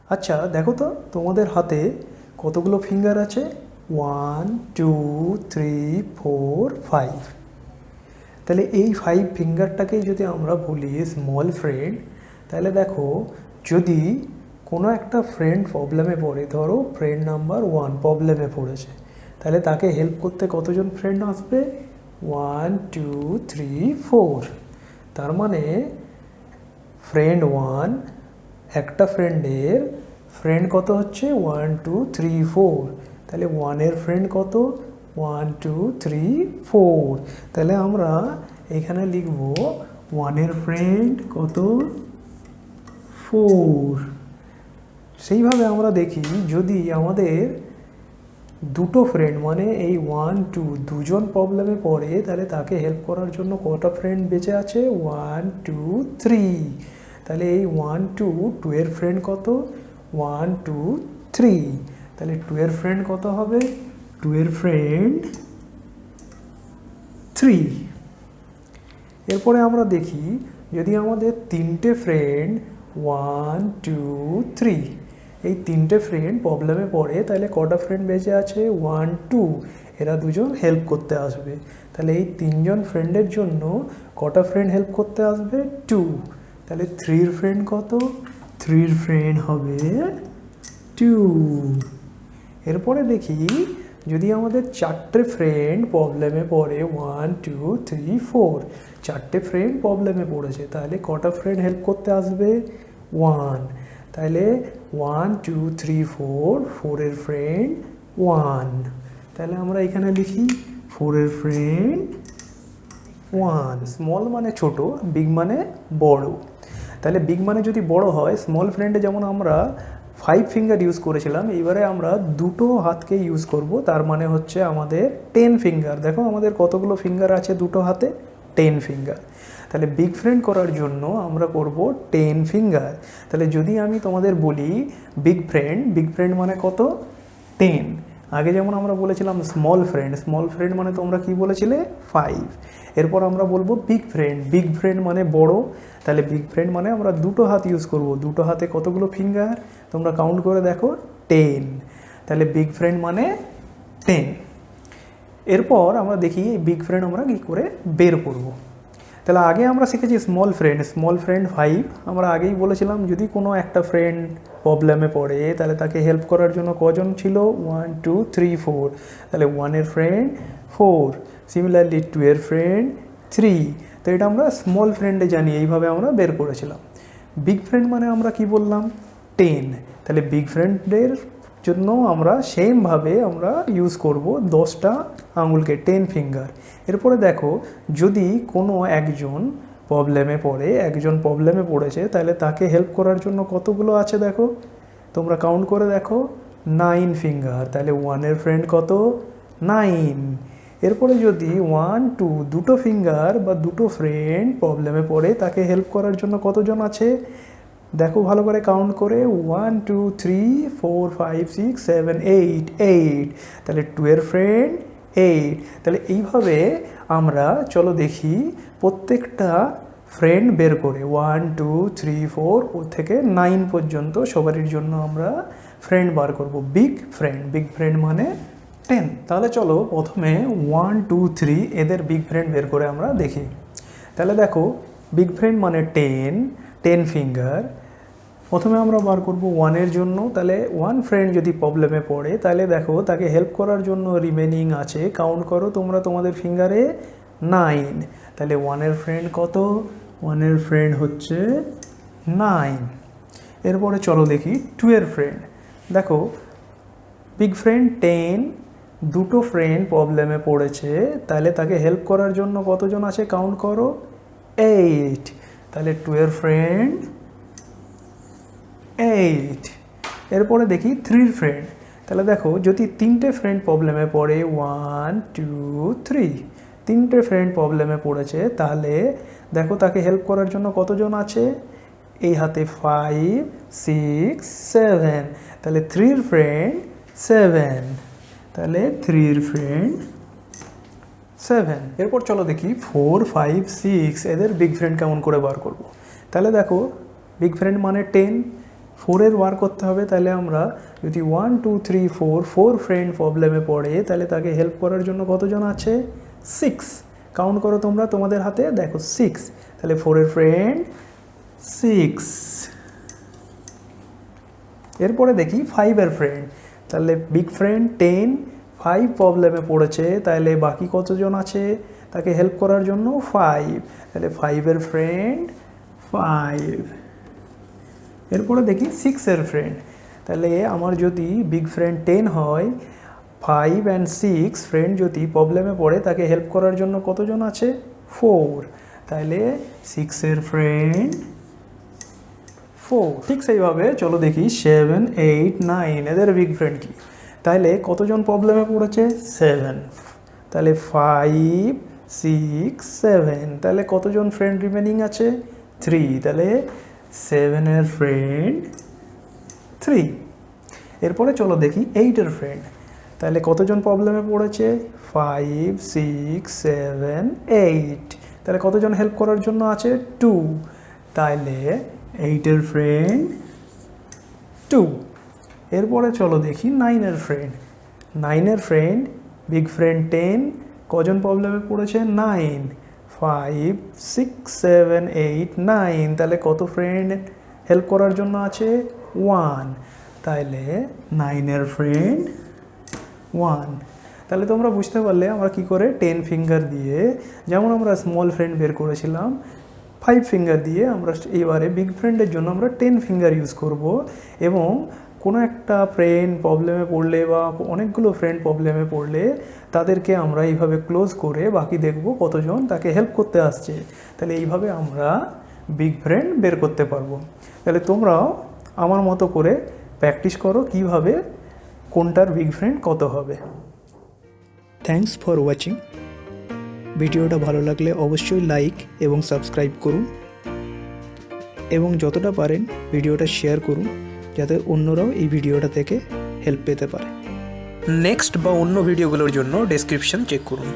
আচ্ছা দেখো তো তোমাদের হাতে কতগুলো ফিঙ্গার আছে? 1 2 3 4 5। তাহলে এই 5 ফিঙ্গারটাকেই যদি আমরা বলি স্মল ফ্রেন্ড, তাহলে দেখো যদি কোনো একটা ফ্রেন্ড প্রবলেমে পড়ে, ধরো ফ্রেন্ড নাম্বার 1 প্রবলেমে পড়েছে, তাহলে তাকে হেল্প করতে কতজন ফ্রেন্ড আসবে? 1 2 3 4। তার মানে ফ্রেন্ড 1 একটা ফ্রেন্ডের ফ্রেন্ড কত হচ্ছে? 1 2 3 4। তাহলে 1-এর ফ্রেন্ড কত? 1 2 3 4। তাহলে আমরা এখানে লিখব 1-এর ফ্রেন্ড কত? 4। সেইভাবে আমরা দেখি যদি আমাদের দুটো ফ্রেন্ড মানে এই 1 2 দুজন প্রবলেমে পড়ে, তাহলে তাকে হেল্প করার জন্য কটা ফ্রেন্ড বেঁচে আছে? 1 2 3। তাহলে এই 1 2 2-এর ফ্রেন্ড কত? 1 2 3। তাহলে 2-এর ফ্রেন্ড কত হবে? 2-এর ফ্রেন্ড 3। এরপরে আমরা দেখি যদি আমাদের তিনটে ফ্রেন্ড 1 2 3 এই তিনটে ফ্রেন্ড প্রবলেমে পড়ে, তাহলে কটা ফ্রেন্ড বেঁচে আছে? 1 2। এরা দুজন হেল্প করতে আসবে। তাহলে এই তিনজন ফ্রেন্ডের জন্য কটা ফ্রেন্ড হেল্প করতে আসবে? 2। তাহলে 3-এর ফ্রেন্ড কত? 3-এর ফ্রেন্ড হবে 2। এরপরে দেখি যদি আমাদের চারটে ফ্রেন্ড প্রবলেমে পড়ে 1 2 3 4, চারটে ফ্রেন্ড প্রবলেমে পড়েছে, তাহলে কটা ফ্রেন্ড হেল্প করতে আসবে? 1। তাহলে 1 2 3 4, 4-এর ফ্রেন্ড 1। তাহলে আমরা এখানে লিখি 4-এর ফ্রেন্ড 1। স্মল মানে ছোট, বিগ মানে বড়। তাহলে বিগ মানে যদি বড় হয়, স্মল ফ্রেন্ডে যেমন আমরা 5 ফিঙ্গার ইউজ করেছিলাম, এবারে আমরা দুটো হাতকে ইউজ করব, তার মানে হচ্ছে আমাদের 10 ফিঙ্গার। দেখো আমাদের কতগুলো ফিঙ্গার আছে দুটো হাতে? 10 ফিঙ্গার। তাহলে বিগ ফ্রেন্ড করার জন্য আমরা করব 10 ফিঙ্গার। তাহলে যদি আমি তোমাদের বলি বিগ ফ্রেন্ড মানে কত? 10। আগে যেমন আমরা বলেছিলাম স্মল ফ্রেন্ড মানে তোমরা কি বলেছিলে? 5। এরপর আমরা বলবো বিগ ফ্রেন্ড মানে বড়। তাহলে বিগ ফ্রেন্ড মানে আমরা দুটো হাত ইউজ করব। দুটো হাতে কতগুলো ফিঙ্গার তোমরা কাউন্ট করে দেখো? 10। তাহলে বিগ ফ্রেন্ড মানে 10। এরপর আমরা দেখি এই বিগ ফ্রেন্ড আমরা কী করে বের করব। তাহলে আগে আমরা শিখেছি স্মল ফ্রেন্ড 5। আমরা আগেই বলেছিলাম যদি কোনো একটা ফ্রেন্ড প্রবলেমে পড়ে, তাহলে তাকে হেল্প করার জন্য কজন ছিল? 1 2 3 4। তাহলে 1-এর ফ্রেন্ড 4, সিমিলারলি 2-এর ফ্রেন্ড 3। তো এটা আমরা স্মল ফ্রেন্ডে জানি, এইভাবে আমরা বের করেছিলাম। বিগ ফ্রেন্ড মানে আমরা কি বললাম? 10। তাহলে বিগ ফ্রেন্ডের জন্য আমরা সেমভাবে আমরা ইউজ করব 10টা আঙুলকে, 10 ফিঙ্গার। এরপরে দেখো যদি কোনো একজন প্রবলেমে পড়েছে, তাহলে তাকে হেল্প করার জন্য কতগুলো আছে দেখো, তোমরা কাউন্ট করে দেখো? 9 ফিঙ্গার। তাহলে 1-এর ফ্রেন্ড কত? 9। এরপরে যদি 1 2 দুটো ফিঙ্গার বা দুটো ফ্রেন্ড প্রবলেমে পড়ে, তাকে হেল্প করার জন্য কতজন আছে? দেখো ভালো করে কাউন্ট করে, 1 2 3 4 5 6 7 8 8। তাহলে 2-এর ফ্রেন্ড 8। তাহলে এইভাবে আমরা চলো দেখি প্রত্যেকটা ফ্রেন্ড বের করে 1 2 3 4 থেকে 9 পর্যন্ত সবারই জন্য আমরা ফ্রেন্ড বার করব। বিগ ফ্রেন্ড মানে 10। তাহলে চলো প্রথমে 1 2 3 এদের বিগ ফ্রেন্ড বের করে আমরা দেখি। তাহলে দেখো বিগ ফ্রেন্ড মানে 10 ফিঙ্গার। প্রথমে আমরা বার করব 1-এর জন্য। তাহলে 1 ফ্রেন্ড যদি প্রবলেমে পড়ে, তাহলে দেখো তাকে হেল্প করার জন্য রিমেনিং আছে, কাউন্ট করো তোমরা তোমাদের ফিঙ্গারে, 9। তাহলে 1-এর ফ্রেন্ড কত? 1-এর ফ্রেন্ড হচ্ছে 9। এরপরে চলো দেখি 2-এর ফ্রেন্ড। দেখো বিগ ফ্রেন্ড 10, দুটো ফ্রেন্ড প্রবলেমে পড়েছে, তাহলে তাকে হেল্প করার জন্য কতজন আছে কাউন্ট করো? 8। তাহলে 2-এর ফ্রেন্ড 8। এরপরে দেখি 3-এর ফ্রেন্ড। তাহলে দেখো যদি তিনটে ফ্রেন্ড প্রবলেমে পড়ে 1 2 3, তিনটে ফ্রেন্ড প্রবলেমে পড়েছে, তাহলে দেখো তাকে হেল্প করার জন্য কতজন আছে? এই হাতে 5 6 7। তাহলে 3-এর ফ্রেন্ড 7। তাহলে 3-এর ফ্রেন্ড 7। এরপর চলো দেখি 4 5 6 এদের বিগ ফ্রেন্ড কেমন করে বার করব। তাহলে দেখো বিগ ফ্রেন্ড মানে 10, 4-এর বার করতে হবে, তাহলে আমরা যদি 1 2 3 4 ফ্রেন্ড প্রবলেমে পড়ে তাহলে তাকে হেল্প করার জন্য কতজন আছে? 6। কাউন্ট করো তোমরা তোমাদের হাতে, দেখো 6, তাহলে 4-এর ফ্রেন্ড 6। এরপরে দেখি 5-এর ফ্রেন্ড, তাহলে বিগ ফ্রেন্ড 10, 5 প্রবলেমে পড়েছে, তাহলে বাকি কতজন আছে তাকে হেল্প করার জন্য? 5, তাহলে 5-এর ফ্রেন্ড 5। এরপরে দেখি 6-এর ফ্রেন্ড, তাহলে আমার যদি বিগ ফ্রেন্ড 10 হয়, 5 and 6 ফ্রেন্ড যদি প্রবলেমে পড়ে তাকে হেল্প করার জন্য কতজন আছে? 4, তাহলে 6-এর ফ্রেন্ড 4। ঠিক সেইভাবে চলো দেখি 7 8 9 এদের বিগ ফ্রেন্ড কি? তাহলে কতজন প্রবলেমে পড়েছে? 7, তাহলে 5 6 7, তাহলে কতজন ফ্রেন্ড রিমেনিং আছে? 3, তাহলে 7-এর ফ্রেন্ড 3। এরপরে চলো দেখি 8-এর ফ্রেন্ড, তাহলে কতজন প্রবলেমে পড়েছে? 5 6 7 8, তাহলে কতজন হেল্প করার জন্য আছে? 2, তাহলে 8-এর ফ্রেন্ড 2। এরপরে চলো দেখি 9-এর ফ্রেন্ড, 9-এর ফ্রেন্ড বিগ ফ্রেন্ড 10, কজন প্রবলেমে পড়েছে? 9, 5 6 7 8 9, তাহলে কত ফ্রেন্ড হেল্প করার জন্য আছে? 1, তাহলে 9-এর ফ্রেন্ড 1। তাহলে তোমরা বুঝতে পারলে আমরা কি করে 10 ফিঙ্গার দিয়ে, যেমন আমরা স্মল ফ্রেন্ড বের করেছিলাম 5 ফিঙ্গার দিয়ে, আমরা এবারে বিগ ফ্রেন্ডের জন্য আমরা 10 ফিঙ্গার ইউজ করব, এবং কোনো একটা ফ্রেন্ড প্রবলেমে পড়লে বা অনেকগুলো ফ্রেন্ড প্রবলেমে পড়লে তাদেরকে আমরা এইভাবে ক্লোজ করে বাকি দেখব কতজন তাকে হেল্প করতে আসছে, তাহলে এইভাবে আমরা বিগ ফ্রেন্ড বের করতে পারবো। তাহলে তোমরাও আমার মতো করে প্র্যাকটিস করো কিভাবে কোনটার বিগ ফ্রেন্ড কত হবে। Thanks for watching. ভিডিওটা ভালো লাগলে অবশ্যই লাইক এবং সাবস্ক্রাইব করুন, এবং যতটা পারেন ভিডিওটা শেয়ার করুন যাতে অন্যরাও এই ভিডিওটা থেকে হেল্প পেতে পারে। নেক্সট বা অন্য ভিডিওগুলোর জন্য ডেসক্রিপশন চেক করুন।